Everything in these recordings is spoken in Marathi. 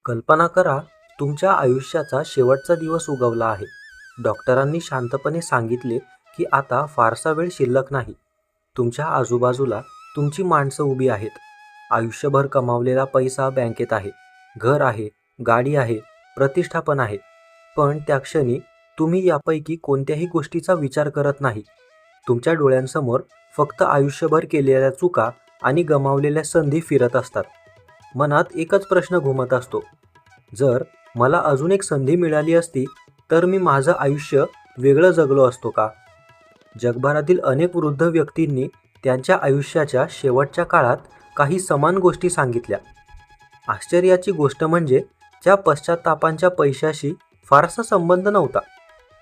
कल्पना करा, तुमच्या आयुष्याचा शेवटचा दिवस उगवला आहे. डॉक्टरांनी शांतपणे सांगितले की आता फारसा वेळ शिल्लक नाही. तुमच्या आजूबाजूला तुमची माणसं उभी आहेत. आयुष्यभर कमावलेला पैसा बँकेत आहे, घर आहे, गाडी आहे, प्रतिष्ठा पण आहे. पण त्या क्षणी तुम्ही यापैकी कोणत्याही गोष्टीचा विचार करत नाही. तुमच्या डोळ्यांसमोर फक्त आयुष्यभर केलेल्या चुका आणि गमावलेल्या संधी फिरत असतात. मनात एकच प्रश्न घुमत असतो, जर मला अजून एक संधी मिळाली असती तर मी माझं आयुष्य वेगळं जगलो असतो का? जगभरातील अनेक वृद्ध व्यक्तींनी त्यांच्या आयुष्याच्या शेवटच्या काळात काही समान गोष्टी सांगितल्या. आश्चर्याची गोष्ट म्हणजे त्या पश्चात्तापांच्या पैशाशी फारसा संबंध नव्हता.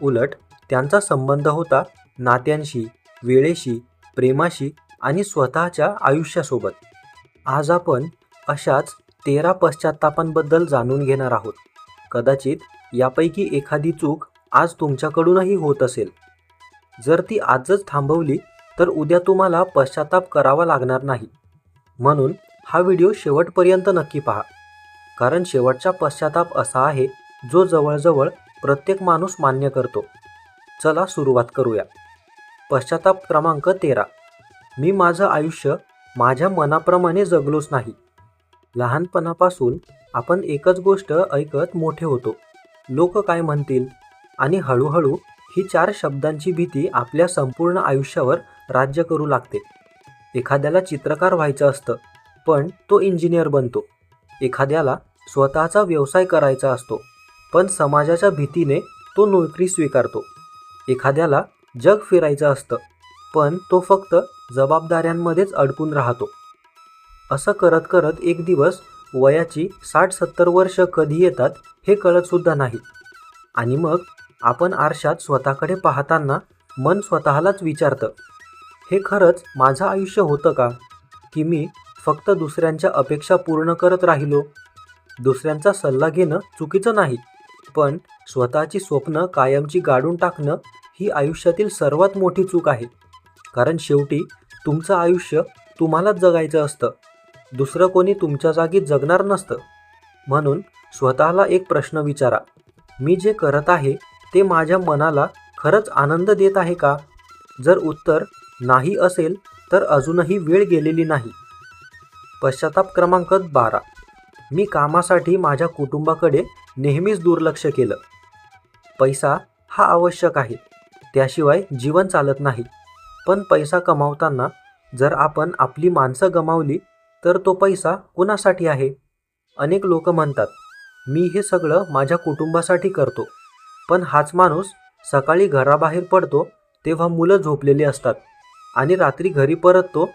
उलट त्यांचा संबंध होता नात्यांशी, वेळेशी, प्रेमाशी आणि स्वतःच्या आयुष्यासोबत. आज आपण अशाच 13 पश्चात्तापांबद्दल जाणून घेणार आहोत. कदाचित यापैकी एखादी चूक आज तुमच्याकडूनही होत असेल. जर ती आजच थांबवली तर उद्या तुम्हाला पश्चात्ताप करावा लागणार नाही. म्हणून हा व्हिडिओ शेवटपर्यंत नक्की पहा, कारण शेवटचा पश्चात्ताप असा आहे जो जवळजवळ प्रत्येक माणूस मान्य करतो. चला सुरुवात करूया. पश्चात्ताप क्रमांक 13. मी माझं आयुष्य माझ्या मनाप्रमाणे जगलोच नाही. लहानपणापासून आपण एकच गोष्ट ऐकत मोठे होतो, लोक काय म्हणतील, आणि हळूहळू ही 4 शब्दांची भीती आपल्या संपूर्ण आयुष्यावर राज्य करू लागते. एखाद्याला चित्रकार व्हायचं असतं, पण तो इंजिनियर बनतो. एखाद्याला स्वतःचा व्यवसाय करायचा असतो, पण समाजाच्या भीतीने तो नोकरी स्वीकारतो. एखाद्याला जग फिरायचं असतं, पण तो फक्त जबाबदाऱ्यांमध्येच अडकून राहतो. असं करत करत एक दिवस वयाची 60-70 वर्ष कधी येतात हे कळतसुद्धा नाही. आणि मग आपण आरशात स्वतःकडे पाहताना मन स्वतःलाच विचारतं, हे खरंच माझं आयुष्य होतं का? की मी फक्त दुसऱ्यांच्या अपेक्षा पूर्ण करत राहिलो? दुसऱ्यांचा सल्ला घेणं चुकीचं नाही, पण स्वतःची स्वप्न कायमची गाडून टाकणं ही आयुष्यातील सर्वात मोठी चूक आहे. कारण शेवटी तुमचं आयुष्य तुम्हालाच जगायचं असतं, दुसरं कोणी तुमच्या जागी जगणार नसतं. म्हणून स्वतःला एक प्रश्न विचारा, मी जे करत आहे ते माझ्या मनाला खरंच आनंद देत आहे का? जर उत्तर नाही असेल तर अजूनही वेळ गेलेली नाही. पश्चात्ताप क्रमांक 12. मी कामासाठी माझ्या कुटुंबाकडे नेहमीच दुर्लक्ष केलं. पैसा हा आवश्यक आहे, त्याशिवाय जीवन चालत नाही. पण पैसा कमावताना जर आपण आपली माणसं गमावली तर तो पैसा कुणासाठी आहे? अनेक लोक म्हणतात, मी हे सगळं माझ्या कुटुंबासाठी करतो. पण हाच माणूस सकाळी घराबाहेर पडतो तेव्हा मुलं झोपलेली असतात, आणि रात्री घरी परततो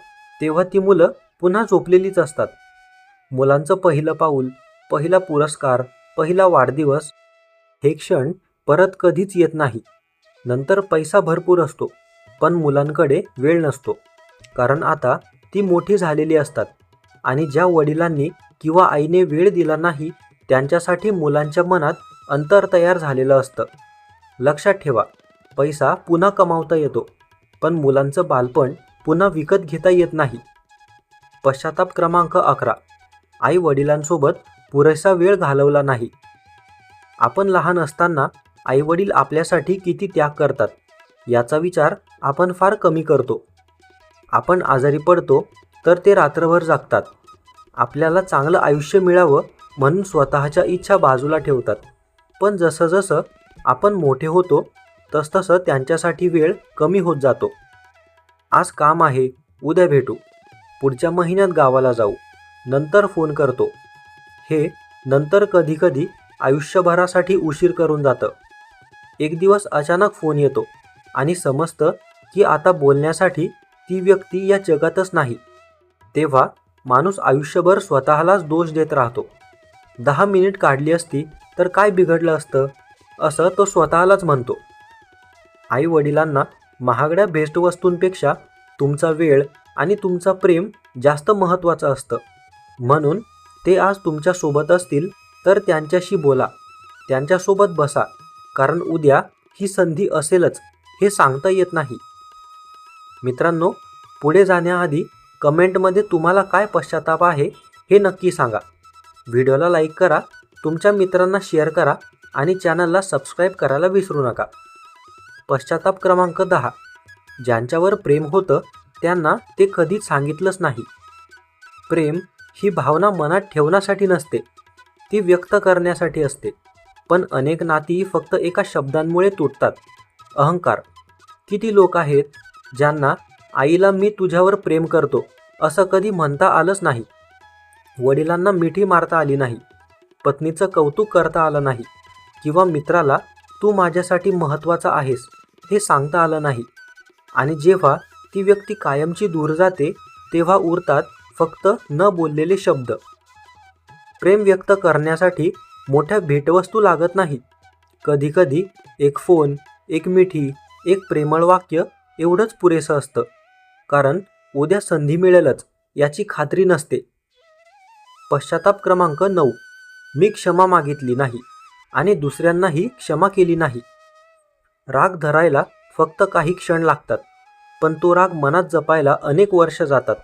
तेव्हा ती मुलं पुन्हा झोपलेलीच असतात. मुलांचं पहिलं पाऊल, पहिला पुरस्कार, पहिला वाढदिवस हे क्षण परत कधीच येत नाही. नंतर पैसा भरपूर असतो, पण मुलांकडे वेळ नसतो, कारण आता ती मोठी झालेली असतात. आणि ज्या वडिलांनी किंवा आईने वेळ दिला नाही त्यांच्यासाठी मुलांच्या मनात अंतर तयार झालेलं असतं. लक्षात ठेवा, पैसा पुन्हा कमावता येतो, पण मुलांचं बालपण पुन्हा विकत घेता येत नाही. पश्चात्ताप क्रमांक 11. आई वडिलांसोबत पुरेसा वेळ घालवला नाही. आपण लहान असताना आईवडील आपल्यासाठी किती त्याग करतात याचा विचार आपण फार कमी करतो. आपण आजारी पडतो तर ते रात्रभर जागतात. आपल्याला चांगलं आयुष्य मिळावं म्हणून स्वतःच्या इच्छा बाजूला ठेवतात. पण जसं जसं आपण मोठे होतो तसतसं त्यांच्यासाठी वेळ कमी होत जातो. आज काम आहे, उद्या भेटू, पुढच्या महिन्यात गावाला जाऊ, नंतर फोन करतो. हे नंतर कधीकधी आयुष्यभरासाठी उशीर करून जातं. एक दिवस अचानक फोन येतो आणि समजतं की आता बोलण्यासाठी ती व्यक्ती या जगातच नाही. तेव्हा माणूस आयुष्यभर स्वतःलाच दोष देत राहतो. 10 मिनिट काढली असती तर काय बिघडलं असतं, असं तो स्वतःलाच म्हणतो. आई वडिलांना महागड्या भेटवस्तूंपेक्षा तुमचा वेळ आणि तुमचा प्रेम जास्त महत्त्वाचं असतं. म्हणून ते आज तुमच्यासोबत असतील तर त्यांच्याशी बोला, त्यांच्यासोबत बसा, कारण उद्या ही संधी असेलच हे सांगता येत नाही. मित्रांनो, पुढे जाण्याआधी कमेंटमध्ये तुम्हाला काय पश्चात्ताप आहे हे नक्की सांगा. व्हिडिओला लाईक करा तुमच्या मित्रांना शेअर करा आणि चॅनलला सबस्क्राईब करायला विसरू नका. पश्चाताप क्रमांक 10. ज्यांच्यावर प्रेम होतं त्यांना ते कधीच सांगितलंच नाही. प्रेम ही भावना मनात ठेवण्यासाठी नसते, ती व्यक्त करण्यासाठी असते. पण अनेक नाती फक्त एका शब्दांमुळे तुटतात. अहंकार. किती लोक आहेत ज्यांना आईला मी तुझ्यावर प्रेम करतो असं कधी म्हणता आलंच नाही, वडिलांना मिठी मारता आली नाही, पत्नीचं कौतुक करता आलं नाही, किंवा मित्राला तू माझ्यासाठी महत्त्वाचा आहेस हे सांगता आलं नाही. आणि जेव्हा ती व्यक्ती कायमची दूर जाते तेव्हा उरतात फक्त न बोललेले शब्द. प्रेम व्यक्त करण्यासाठी मोठ्या भेटवस्तू लागत नाही. कधीकधी एक फोन, एक मिठी, एक प्रेमळ वाक्य एवढंच पुरेसं असतं. कारण उद्या संधी मिळेलच याची खात्री नसते. पश्चाताप क्रमांक 9. मी क्षमा मागितली नाही आणि दुसऱ्यांनाही क्षमा केली नाही. राग धरायला फक्त काही क्षण लागतात, पण तो राग मनात जपायला अनेक वर्ष जातात.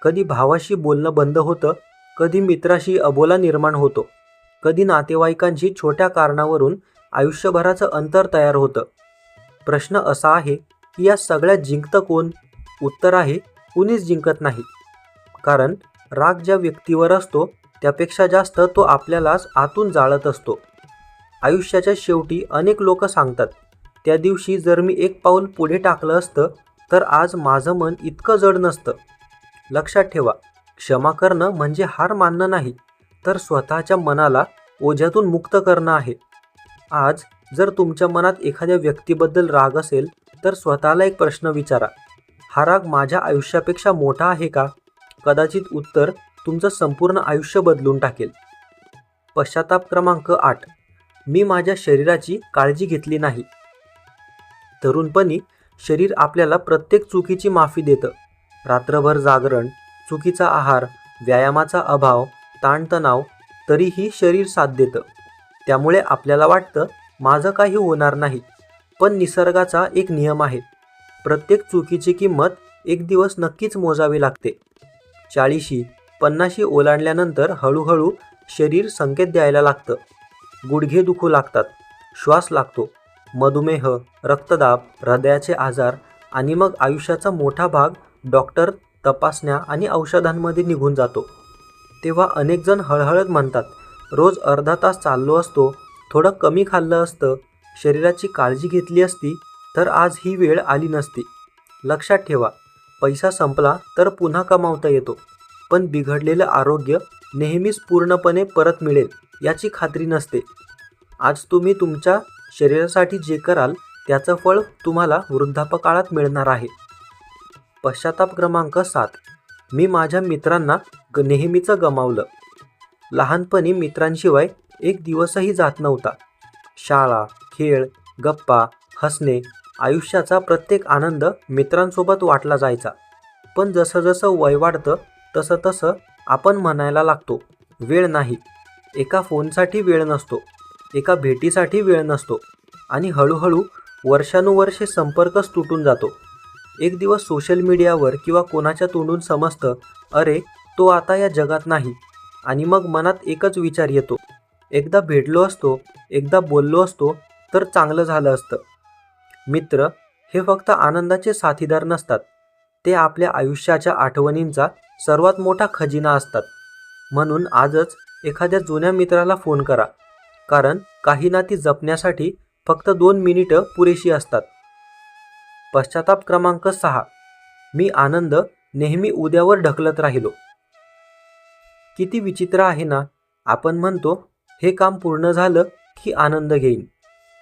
कधी भावाशी बोलणं बंद होतं, कधी मित्राशी अबोला निर्माण होतो, कधी नातेवाईकांशी छोट्या कारणावरून आयुष्यभराचं अंतर तयार होतं. प्रश्न असा आहे की या सगळ्यात जिंकतं कोण? उत्तर आहे, कुणीच जिंकत नाही. कारण राग ज्या व्यक्तीवर असतो त्यापेक्षा जास्त तो आपल्यालाच आतून जाळत असतो. आयुष्याच्या शेवटी अनेक लोक सांगतात, त्या दिवशी जर मी एक पाऊल पुढे टाकलं असतं तर आज माझं मन इतकं जड नसतं. लक्षात ठेवा, क्षमा करणं म्हणजे हार मानणं नाही, तर स्वतःच्या मनाला ओझ्यातून मुक्त करणं आहे. आज जर तुमच्या मनात एखाद्या व्यक्तीबद्दल राग असेल तर स्वतःला एक प्रश्न विचारा, हा राग माझ्या आयुष्यापेक्षा मोठा आहे का? कदाचित उत्तर तुमचं संपूर्ण आयुष्य बदलून टाकेल. पश्चाताप क्रमांक 8. मी माझ्या शरीराची काळजी घेतली नाही. तरुणपणी शरीर आपल्याला प्रत्येक चुकीची माफी देतं. रात्रभर जागरण, चुकीचा आहार, व्यायामाचा अभाव, ताणतणाव, तरीही शरीर साथ देतं. त्यामुळे आपल्याला वाटतं माझं काही होणार नाही. पण निसर्गाचा एक नियम आहे, प्रत्येक चुकीची किंमत एक दिवस नक्कीच मोजावी लागते. 40-50 ओलांडल्यानंतर हळूहळू शरीर संकेत द्यायला लागतं. गुडघे दुखू लागतात, श्वास लागतो, मधुमेह, रक्तदाब, हृदयाचे आजार आणि मग आयुष्याचा मोठा भाग डॉक्टर, तपासण्या आणि औषधांमध्ये निघून जातो. तेव्हा अनेक जण हळहळत म्हणतात, रोज अर्धा तास चाललो असतो, थोडं कमी खाल्लं असतं, शरीराची काळजी घेतली असती तर आज ही वेळ आली नसती. लक्षात ठेवा, पैसा संपला तर पुन्हा कमावता येतो, पण बिघडलेलं आरोग्य नेहमीच पूर्णपणे परत मिळेल याची खात्री नसते. आज तुम्ही तुमच्या शरीरासाठी जे कराल त्याचं फळ तुम्हाला वृद्धापकाळात मिळणार आहे. पश्चाताप क्रमांक 7. मी माझ्या मित्रांना नेहमीच गमावलं. लहानपणी मित्रांशिवाय एक दिवसही जात नव्हता. शाळा, खेळ, गप्पा, हसणे, आयुष्याचा प्रत्येक आनंद मित्रांसोबत वाटला जायचा. पण जसं जसं वय वाढतं तसं तसं आपण म्हणायला लागतो, वेळ नाही. एका फोनसाठी वेळ नसतो, एका भेटीसाठी वेळ नसतो आणि हळूहळू वर्षानुवर्षे संपर्कच तुटून जातो. एक दिवस सोशल मीडियावर किंवा कोणाच्या तोंडून समजतं, अरे तो आता या जगात नाही. आणि मग मनात एकच विचार येतो, एकदा भेटलो असतो, एकदा बोललो असतो तर चांगलं झालं असतं. मित्र हे फक्त आनंदाचे साथीदार नसतात, ते आपल्या आयुष्याच्या आठवणींचा सर्वात मोठा खजिना असतात. म्हणून आजच एखाद्या जुन्या मित्राला फोन करा, कारण काही नाती जपण्यासाठी फक्त 2 मिनिटं पुरेशी असतात. पश्चाताप क्रमांक 6. मी आनंद नेहमी उद्यावर ढकलत राहिलो. किती विचित्र आहे ना, आपण म्हणतो हे काम पूर्ण झालं की आनंद घेईन,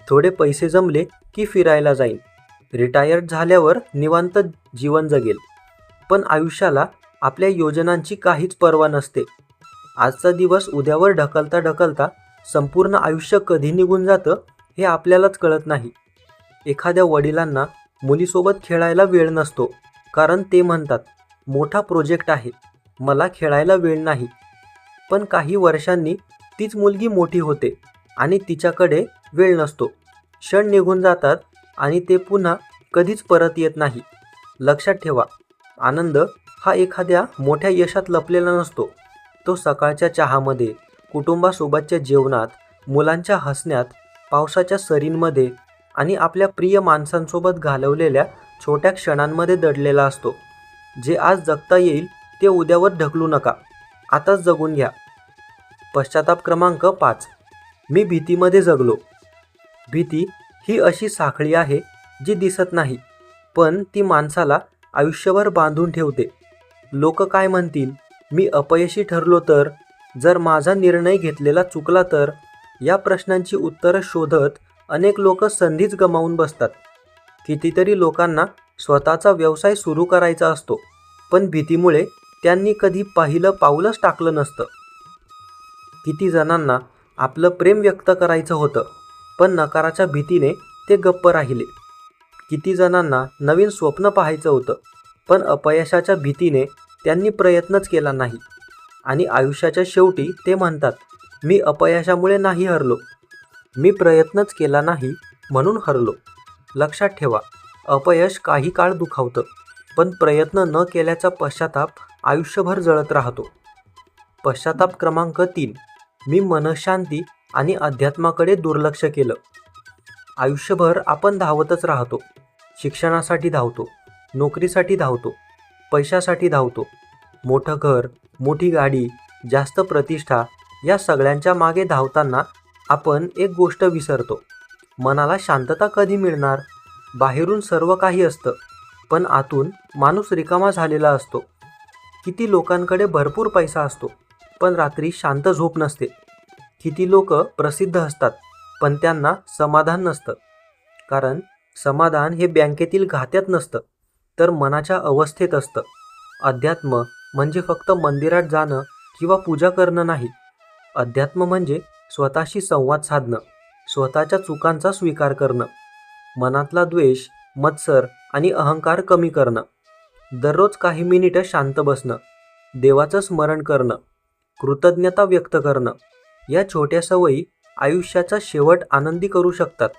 थोडे पैसे जमले की फिरायला जाईन, रिटायर्ड झाल्यावर निवांत जीवन जगेल. पण आयुष्याला आपल्या योजनांची काहीच पर्वा नसते. आजचा दिवस उद्यावर ढकलता ढकलता संपूर्ण आयुष्य कधी निघून जातं हे आपल्यालाच कळत नाही. एखाद्या वडिलांना मुलीसोबत खेळायला वेळ नसतो, कारण ते म्हणतात मोठा प्रोजेक्ट आहे, मला खेळायला वेळ नाही. पण काही वर्षांनी तीच मुलगी मोठी होते आणि तिच्याकडे वेळ नसतो. क्षण निघून जातात आणि ते पुन्हा कधीच परत येत नाही. लक्षात ठेवा, आनंद हा एखाद्या मोठ्या यशात लपलेला नसतो. तो सकाळच्या चहामध्ये, कुटुंबासोबतच्या जेवणात, मुलांच्या हसण्यात, पावसाच्या सरींमध्ये आणि आपल्या प्रिय माणसांसोबत घालवलेल्या छोट्या क्षणांमध्ये दडलेला असतो. जे आज जगता येईल ते उद्यावर ढकलू नका, आताच जगून घ्या. पश्चाताप क्रमांक 5. मी भीतीमध्ये जगलो. भीती ही अशी साखळी आहे जी दिसत नाही, पण ती माणसाला आयुष्यभर बांधून ठेवते. लोक काय म्हणतील, मी अपयशी ठरलो तर, जर माझा निर्णय घेतलेला चुकला तर, या प्रश्नांची उत्तरं शोधत अनेक लोक संधीच गमावून बसतात. कितीतरी लोकांना स्वतःचा व्यवसाय सुरू करायचा असतो, पण भीतीमुळे त्यांनी कधी पहिलं पाऊलच टाकलं नसतं. किती जणांना आपलं प्रेम व्यक्त करायचं होतं, पण नकाराच्या भीतीने ते गप्प राहिले. किती जणांना नवीन स्वप्न पाहायचं होतं, पण अपयशाच्या भीतीने त्यांनी प्रयत्नच केला नाही. आणि आयुष्याच्या शेवटी ते म्हणतात, मी अपयशामुळे नाही हरलो, मी प्रयत्नच केला नाही म्हणून हरलो. लक्षात ठेवा, अपयश काही काळ दुखावतं, पण प्रयत्न न केल्याचा पश्चाताप आयुष्यभर जळत राहतो. पश्चाताप क्रमांक 3. मी मनःशांती आणि अध्यात्माकडे दुर्लक्ष केलं. आयुष्यभर आपण धावतच राहतो. शिक्षणासाठी धावतो, नोकरीसाठी धावतो, पैशासाठी धावतो. मोठं घर, मोठी गाडी, जास्त प्रतिष्ठा, या सगळ्यांच्या मागे धावताना आपण एक गोष्ट विसरतो. मनाला शांतता कधी मिळणार? बाहेरून सर्व काही असतं, पण आतून माणूस रिकामा झालेला असतो. किती लोकांकडे भरपूर पैसा असतो, पण रात्री शांत झोप नसते. किती लोक प्रसिद्ध असतात, पण त्यांना समाधान नसतं. कारण समाधान हे बँकेतील खात्यात नसतं, तर मनाच्या अवस्थेत असतं. अध्यात्म म्हणजे फक्त मंदिरात जाणं किंवा पूजा करणं नाही. अध्यात्म म्हणजे स्वतःशी संवाद साधणं, स्वतःच्या चुकांचा स्वीकार करणं, मनातला द्वेष, मत्सर आणि अहंकार कमी करणं, दररोज काही मिनिटं शांत बसणं, देवाचं स्मरण करणं, कृतज्ञता व्यक्त करणं. या छोट्या सवयी आयुष्याचा शेवट आनंदी करू शकतात.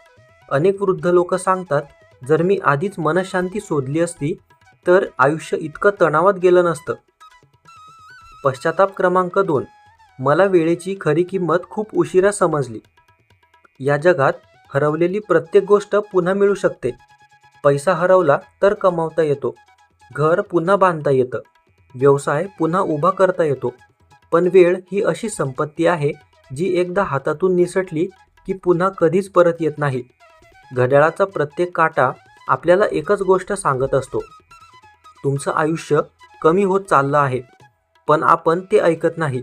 अनेक वृद्ध लोक सांगतात, जर मी आधीच मनःशांती शोधली असती तर आयुष्य इतकं तणावात गेलं नसतं. पश्चाताप क्रमांक 2. मला वेळेची खरी किंमत खूप उशिरा समजली. या जगात हरवलेली प्रत्येक गोष्ट पुन्हा मिळू शकते. पैसा हरवला तर कमावता येतो, घर पुन्हा बांधता येतं, व्यवसाय पुन्हा उभा करता येतो. पण वेळ ही अशी संपत्ती आहे जी एकदा हातातून निसटली की पुन्हा कधीच परत येत नाही. घड्याळाचा प्रत्येक काटा आपल्याला एकच गोष्ट सांगत असतो, तुमचं आयुष्य कमी होत चाललं आहे. पण आपण ते ऐकत नाही.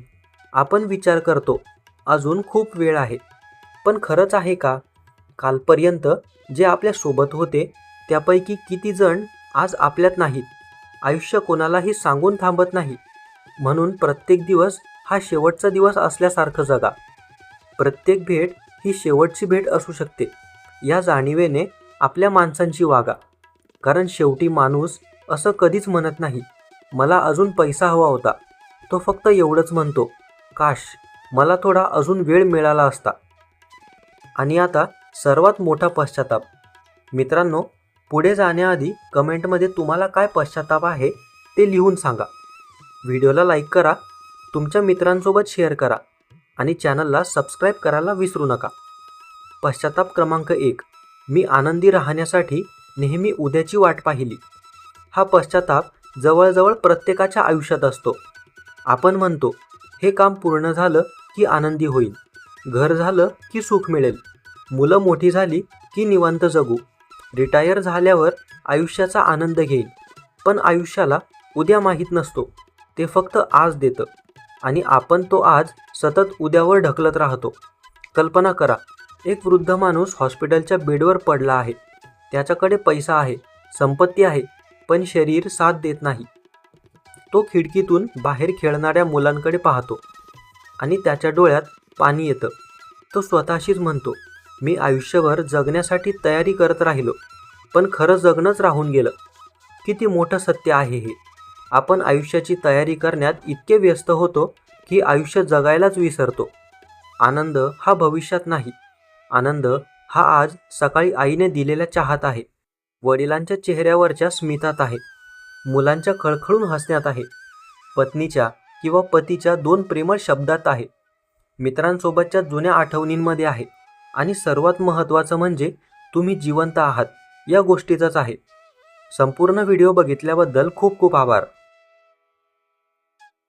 आपण विचार करतो, अजून खूप वेळ आहे. पण खरंच आहे का? कालपर्यंत जे आपल्या सोबत होते त्यापैकी किती जण आज आपल्यात नाहीत? आयुष्य कोणालाही सांगून थांबत नाही. म्हणून प्रत्येक दिवस हा शेवटचा दिवस असल्यासारखं जगा. प्रत्येक भेट ही शेवटची भेट असू शकते, या जाणीवेने आपल्या माणसांची वागा. कारण शेवटी माणूस असं कधीच म्हणत नाही, मला अजून पैसा हवा होता. तो फक्त एवढंच म्हणतो, काश मला थोडा अजून वेळ मिळाला असता. आणि आता सर्वात मोठा पश्चाताप. मित्रांनो, पुढे जाण्याआधी कमेंटमध्ये तुम्हाला काय पश्चाताप आहे ते लिहून सांगा. व्हिडिओला लाईक करा, तुमच्या मित्रांसोबत शेअर करा आणि चॅनलला सबस्क्राईब करायला विसरू नका. पश्चाताप क्रमांक 1. मी आनंदी राहण्यासाठी नेहमी उद्याची वाट पाहिली. हा पश्चाताप जवळजवळ प्रत्येकाच्या आयुष्यात असतो. आपण म्हणतो, हे काम पूर्ण झालं की आनंदी होईल, घर झालं की सुख मिळेल, मुलं मोठी झाली की निवांत जगू, रिटायर झाल्यावर आयुष्याचा आनंद घेईल. पण आयुष्याला उद्या माहीत नसतो, ते फक्त आज देतं आणि आपण तो आज सतत उद्यावर ढकलत राहतो. कल्पना करा, एक वृद्ध माणूस हॉस्पिटलच्या बेडवर पडला आहे. त्याच्याकडे पैसा आहे, संपत्ती आहे, पण शरीर साथ देत नाही. तो खिडकीतून बाहेर खेळणाऱ्या मुलांकडे पाहतो आणि त्याच्या डोळ्यात पाणी येतं. तो स्वतःशीच म्हणतो, मी आयुष्यभर जगण्यासाठी तयारी करत राहिलो, पण खरं जगणंच राहून गेलं. किती मोठं सत्य आहे हे. आपण आयुष्याची तयारी करण्यात इतके व्यस्त होतो की आयुष्य जगायलाच विसरतो. आनंद हा भविष्यात नाही, आनंद हा आज सकाळी आईने दिलेल्या चहात आहे, वडिलांच्या चेहऱ्यावरच्या स्मितात आहे, मुलांच्या खळखळून हसण्यात आहे, पत्नीच्या किंवा पतीच्या 2 प्रेमळ शब्दात आहे. मित्रांसोबतच्या जुन्या आठवणींमध्ये आहे आणि सर्वात महत्त्वाचं म्हणजे तुम्ही जिवंत आहात या गोष्टीचंच आहे. संपूर्ण व्हिडिओ बघितल्याबद्दल खूप खूप आभार.